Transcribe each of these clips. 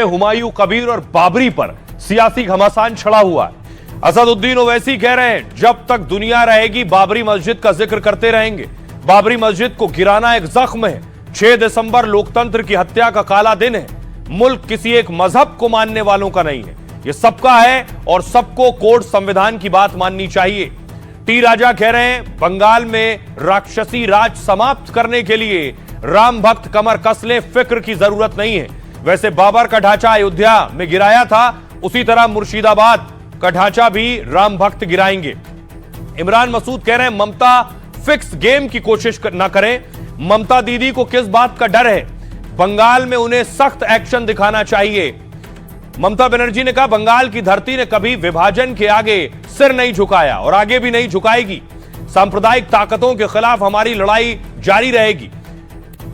हुमायूं कबीर और बाबरी पर सियासी घमासान छड़ा हुआ है। असदुद्दीन ओवैसी कह रहे हैं जब तक दुनिया रहेगी बाबरी मस्जिद का जिक्र करते रहेंगे। बाबरी मस्जिद को गिराना एक जख्म है। 6 दिसंबर लोकतंत्र की हत्या का काला दिन है। मुल्क किसी एक मजहब को मानने वालों का नहीं है, यह सबका है और सबको कोर्ट संविधान की बात माननी चाहिए। टी राजा कह रहे हैं बंगाल में राक्षसी राज समाप्त करने के लिए राम भक्त कमर कस ले, फिक्र की जरूरत नहीं है। वैसे बाबर का ढांचा अयोध्या में गिराया था, उसी तरह मुर्शिदाबाद का ढांचा भी राम भक्त गिराएंगे। इमरान मसूद कह रहे हैं ममता फिक्स गेम की कोशिश ना करें। ममता दीदी को किस बात का डर है? बंगाल में उन्हें सख्त एक्शन दिखाना चाहिए। ममता बनर्जी ने कहा बंगाल की धरती ने कभी विभाजन के आगे सिर नहीं झुकाया और आगे भी नहीं झुकाएगी। सांप्रदायिक ताकतों के खिलाफ हमारी लड़ाई जारी रहेगी।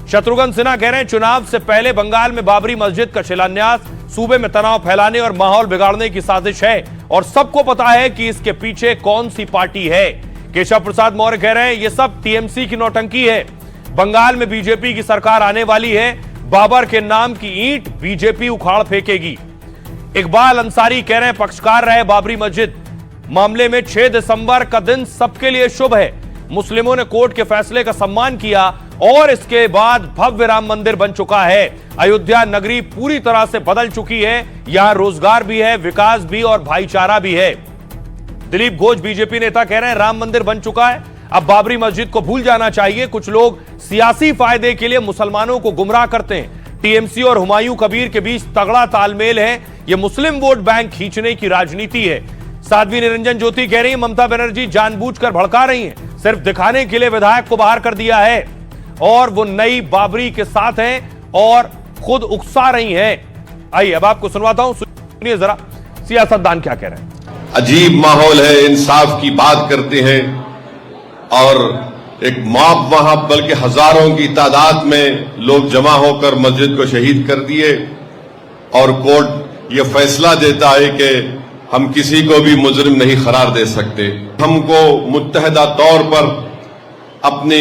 शत्रुघ्न सिन्हा कह रहे हैं चुनाव से पहले बंगाल में बाबरी मस्जिद का शिलान्यास सूबे में तनाव फैलाने और माहौल बिगाड़ने की साजिश है और सबको पता है कि इसके पीछे कौन सी पार्टी है। केशव प्रसाद मौर्य कह रहे हैं यह सब टीएमसी की नौटंकी है। बंगाल में बीजेपी की सरकार आने वाली है। बाबर के नाम की ईंट बीजेपी उखाड़ फेंकेगी। इकबाल अंसारी कह रहे हैं पक्षकार रहे बाबरी मस्जिद मामले में 6 दिसंबर का दिन सबके लिए शुभ है। मुस्लिमों ने कोर्ट के फैसले का सम्मान किया और इसके बाद भव्य राम मंदिर बन चुका है। अयोध्या नगरी पूरी तरह से बदल चुकी है। यहां रोजगार भी है, विकास भी और भाईचारा भी है। दिलीप घोष बीजेपी नेता कह रहे हैं राम मंदिर बन चुका है, अब बाबरी मस्जिद को भूल जाना चाहिए। कुछ लोग सियासी फायदे के लिए मुसलमानों को गुमराह करते हैं। टीएमसी और हुमायूं कबीर के बीच तगड़ा तालमेल है। यह मुस्लिम वोट बैंक खींचने की राजनीति है। साध्वी निरंजन ज्योति कह रही है ममता बनर्जी जानबूझकर भड़का रही हैं, सिर्फ दिखाने के लिए विधायक को बाहर कर दिया है और वो नई बाबरी के साथ हैं और खुद उकसा रही हैं। आइए अब आपको सुनवाता हूं, सुनिए जरा सियासतदान क्या कह रहे हैं। अजीब माहौल है, इंसाफ की बात करते हैं और एक मॉब वहां बल्कि हजारों की तादाद में लोग जमा होकर मस्जिद को शहीद कर दिए और कोर्ट ये फैसला देता है कि हम किसी को भी मुजरिम नहीं करार दे सकते। हमको मुत्तहदा तौर पर अपनी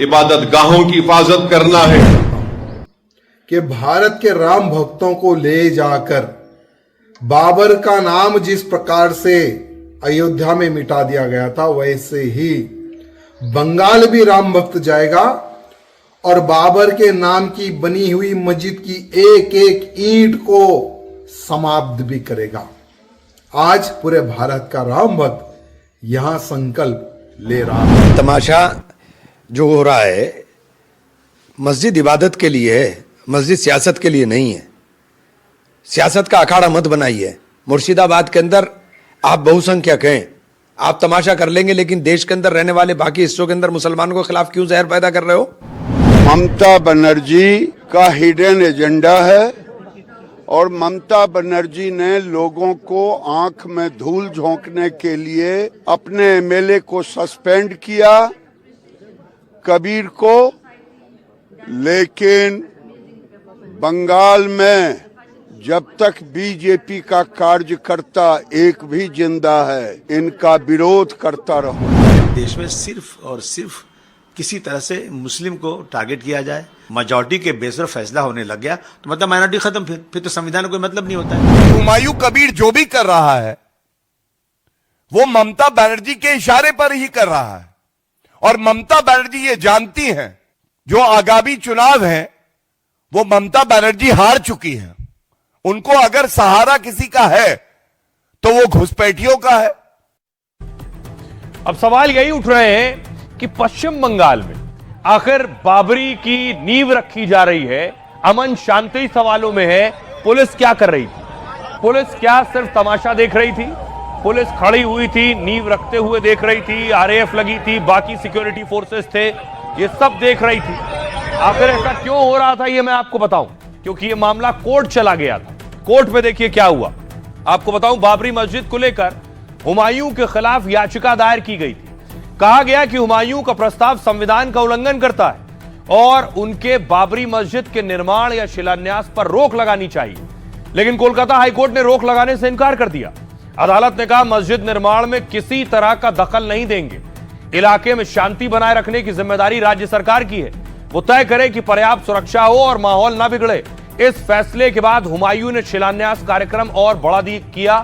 इबादत गाहों की हिफाजत करना है कि भारत के राम भक्तों को ले जाकर बाबर का नाम जिस प्रकार से अयोध्या में मिटा दिया गया था, वैसे ही बंगाल भी राम भक्त जाएगा और बाबर के नाम की बनी हुई मस्जिद की एक एक ईंट को समाप्त भी करेगा। आज पूरे भारत का राम भक्त यहां संकल्प ले रहा है। तमाशा जो हो रहा है मस्जिद इबादत के लिए है, मस्जिद सियासत के लिए नहीं है। सियासत का अखाड़ा मत बनाइए। मुर्शिदाबाद के अंदर आप बहुसंख्यक हैं, आप तमाशा कर लेंगे, लेकिन देश के अंदर रहने वाले बाकी हिस्सों के अंदर मुसलमानों के खिलाफ क्यों जहर पैदा कर रहे हो? ममता बनर्जी का हिडन एजेंडा है और ममता बनर्जी ने लोगों को आंख में धूल झोंकने के लिए अपने एमएलए को सस्पेंड किया, कबीर को, लेकिन बंगाल में जब तक बीजेपी का कार्यकर्ता एक भी जिंदा है, इनका विरोध करता रहो। देश में सिर्फ और सिर्फ किसी तरह से मुस्लिम को टारगेट किया जाए, मेजॉरिटी के बेस पर फैसला होने लग गया तो मतलब माइनॉरिटी खत्म, फिर तो संविधान का कोई मतलब नहीं होता है। हुमायूं कबीर जो भी कर रहा है वो ममता बनर्जी के इशारे पर ही कर रहा है और ममता बनर्जी ये जानती हैं जो आगामी चुनाव है वो ममता बनर्जी हार चुकी है। उनको अगर सहारा किसी का है तो वो घुसपैठियों का है। अब सवाल यही उठ रहे हैं कि पश्चिम बंगाल में आखिर बाबरी की नींव रखी जा रही है, अमन शांति सवालों में है। पुलिस क्या कर रही थी? पुलिस क्या सिर्फ तमाशा देख रही थी? पुलिस खड़ी हुई थी, नींव रखते हुए देख रही थी, आरएएफ लगी थी, बाकी सिक्योरिटी फोर्सेस थे, ये सब देख रही थी। आखिर ऐसा क्यों हो रहा था ये मैं आपको बताऊं, क्योंकि ये मामला कोर्ट चला गया था। कोर्ट में देखिए क्या हुआ। आपको बताऊं बाबरी मस्जिद को लेकर हुमायूं के खिलाफ याचिका दायर की गई थी। कहा गया कि हुमायूं का प्रस्ताव संविधान का उल्लंघन करता है और उनके बाबरी मस्जिद के निर्माण या शिलान्यास पर रोक लगानी चाहिए, लेकिन कोलकाता हाईकोर्ट ने रोक लगाने से इनकार कर दिया। अदालत ने कहा मस्जिद निर्माण में किसी तरह का दखल नहीं देंगे। इलाके में शांति बनाए रखने की जिम्मेदारी राज्य सरकार की है। वो तय करे कि पर्याप्त सुरक्षा हो और माहौल ना बिगड़े। इस फैसले के बाद हुमायूं ने शिलान्यास कार्यक्रम और बढ़ा किया।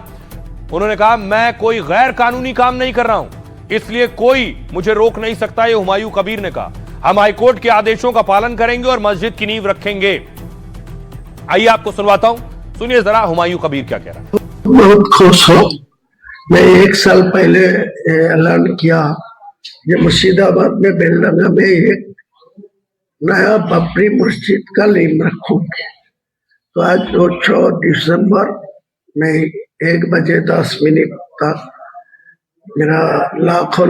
उन्होंने कहा, मैं कोई गैर कानूनी काम नहीं कर रहा हूं, इसलिए कोई मुझे रोक नहीं सकता, यह हुमायूं कबीर ने कहा। हम हाईकोर्ट के आदेशों का पालन करेंगे और मस्जिद की नींव रखेंगे। आइए आपको सुनवाता हूं, सुनिए जरा हुमायूं कबीर क्या कह रहा है। बहुत खुश हूँ। मैं 1 साल पहले ऐलान किया कि मुर्शिदाबाद में बेलडंगा में एक नया बाबरी मस्जिद का नींव रखूंगी। तो आज 6 दिसंबर में 1:10 तक मेरा लाखों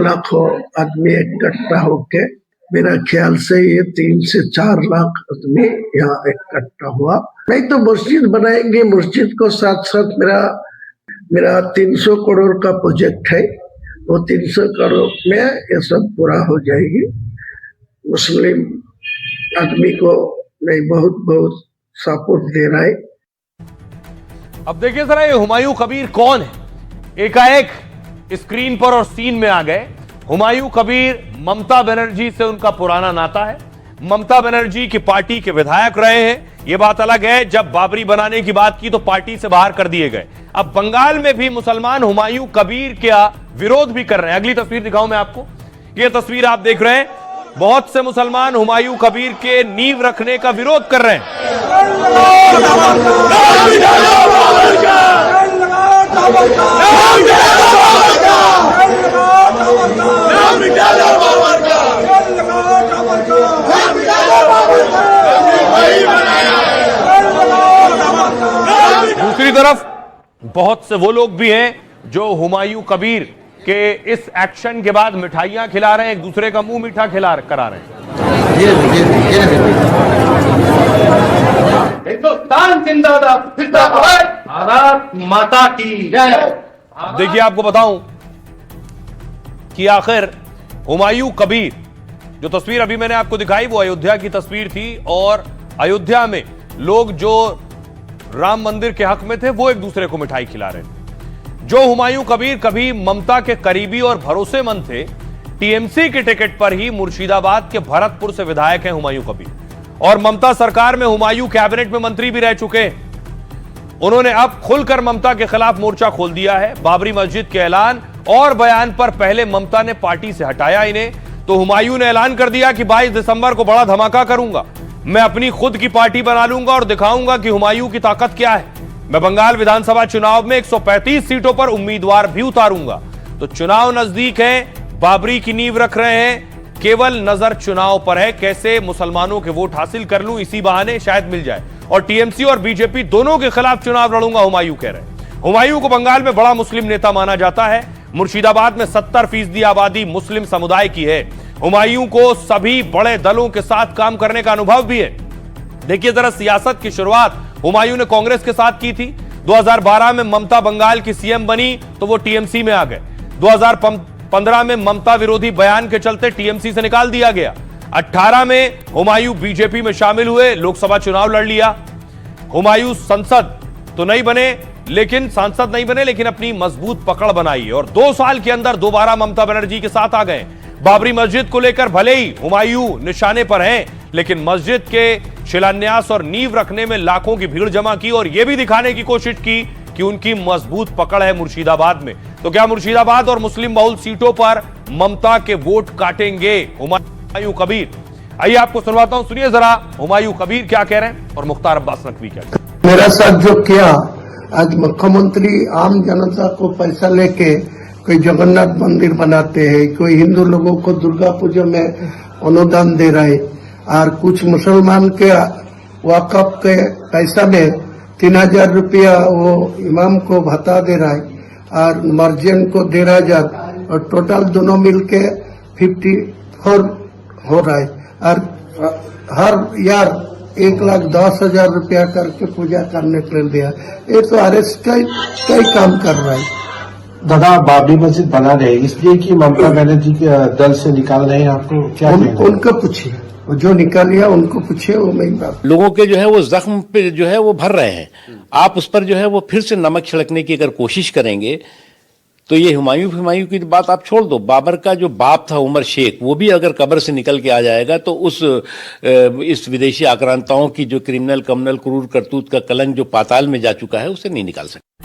आदमी इकट्ठा होके, मेरा ख्याल से ये 3 से 4 लाख आदमी यहाँ इकट्ठा हुआ। नहीं तो मस्जिद बनाएंगे, मस्जिद को साथ साथ मेरा 300 करोड़ का प्रोजेक्ट है, वो 300 करोड़ में ये सब पूरा हो जाएगी। मुस्लिम आदमी को मैं बहुत सपोर्ट दे रहा है। अब देखिए जरा ये हुमायूं कबीर कौन है। एकाएक स्क्रीन पर और सीन में आ गए। हुमायूं कबीर ममता बनर्जी से उनका पुराना नाता है, ममता बनर्जी की पार्टी के विधायक रहे हैं। यह बात अलग है, जब बाबरी बनाने की बात की तो पार्टी से बाहर कर दिए गए। अब बंगाल में भी मुसलमान हुमायूं कबीर का विरोध भी कर रहे हैं। अगली तस्वीर दिखाऊं मैं आपको, यह तस्वीर आप देख रहे हैं। बहुत से मुसलमान हुमायूं कबीर के नींव रखने का विरोध कर रहे हैं। दूसरी तरफ बहुत से वो लोग भी हैं जो हुमायूं कबीर के इस एक्शन के बाद मिठाइयां खिला रहे हैं, एक दूसरे का मुंह मीठा करा रहे हैं। हिंदुस्तान जिंदाबाद, भारत माता की जय। देखिए आपको बताऊं कि आखिर हुमायूं कबीर, जो तस्वीर अभी मैंने आपको दिखाई वो अयोध्या की तस्वीर थी, और अयोध्या में लोग जो राम मंदिर के हक में थे वो एक दूसरे को मिठाई खिला रहे थे। जो हुमायूं कबीर कभी ममता के करीबी और भरोसेमंद थे, टीएमसी के टिकट पर ही मुर्शिदाबाद के भरतपुर से विधायक हैं हुमायूं कबीर, और ममता सरकार में हुमायूं कैबिनेट में मंत्री भी रह चुके हैं। उन्होंने अब खुलकर ममता के खिलाफ मोर्चा खोल दिया है। बाबरी मस्जिद के ऐलान और बयान पर पहले ममता ने पार्टी से हटाया इन्हें, तो हुमायूं ने ऐलान कर दिया कि 22 दिसंबर को बड़ा धमाका करूंगा, मैं अपनी खुद की पार्टी बना लूंगा और दिखाऊंगा कि हुमायूं की ताकत क्या है। मैं बंगाल विधानसभा चुनाव में 135 सीटों पर उम्मीदवार भी उतारूंगा। तो चुनाव नजदीक है, बाबरी की नींव रख रहे हैं, केवल नजर चुनाव पर है, कैसे मुसलमानों के वोट हासिल कर लूं, इसी बहाने शायद मिल जाए। और टीएमसी और बीजेपी दोनों के खिलाफ चुनाव लड़ूंगा, हुमायूं कह रहे हैं। हुमायूं को बंगाल में बड़ा मुस्लिम नेता माना जाता है। मुर्शिदाबाद में 70% आबादी मुस्लिम समुदाय की है। हुमायूं को सभी बड़े दलों के साथ काम करने का अनुभव भी है। देखिए जरा, सियासत की शुरुआत हुमायूं ने कांग्रेस के साथ की थी। 2012 में ममता बंगाल की सीएम बनी तो वो टीएमसी में आ गए। 2015 में ममता विरोधी बयान के चलते टीएमसी से निकाल दिया गया। 18 में हुमायूं बीजेपी में शामिल हुए, लोकसभा चुनाव लड़ लिया। हुमायूं सांसद नहीं बने लेकिन अपनी मजबूत पकड़ बनाई और 2 साल के अंदर दोबारा ममता बनर्जी के साथ आ गए। बाबरी मस्जिद को लेकर भले ही हुमायूं निशाने पर हैं, लेकिन मस्जिद के शिलान्यास और नींव रखने में लाखों की भीड़ जमा की और यह भी दिखाने की कोशिश की कि उनकी मजबूत पकड़ है मुर्शिदाबाद में। तो क्या मुर्शिदाबाद और मुस्लिम बहुल सीटों पर ममता के वोट काटेंगे हुमायूं कबीर? आइए आपको सुनवाता हूं, सुनिए जरा हुमायूं कबीर क्या कह रहे हैं और मुख्तार अब्बास नकवी क्या कह रहे हैं। मेरा साथ जो किया, आज मुख्यमंत्री आम जनता को पैसा लेके कोई जगन्नाथ मंदिर बनाते हैं, कोई हिंदू लोगों को दुर्गा पूजा में अनुदान दे रहे, और कुछ मुसलमान के वक़्फ़ के पैसा में 3000 रुपया वो इमाम को भत्ता दे रहा है और मर्जियन को 15,000, और टोटल दोनों मिलके 54 हो रहा है। और हर यार 1,10,000 रुपया करके पूजा करने के लिए दिया। ये तो आरएस कई काम कर रहा है। दादा, बाबरी मस्जिद बना रहे इसलिए कि ममता बनर्जी के दल से निकाल रहे हैं, आपको क्या उनको पूछिए, जो निकाल लिया उनको पूछिए, वो मेरी बात। लोगों के जो है वो जख्म पे जो है वो भर रहे हैं, आप उस पर जो है वो फिर से नमक छिड़कने की अगर कोशिश करेंगे तो ये हुमायूं की बात आप छोड़ दो, बाबर का जो बाप था उमर शेख, वो भी अगर कब्र से निकल के आ जाएगा तो इस विदेशी आक्रांताओं की जो क्रिमिनल कम्युनल क्रूर करतूत का कलंक जो पाताल में जा चुका है उसे नहीं निकाल सकते।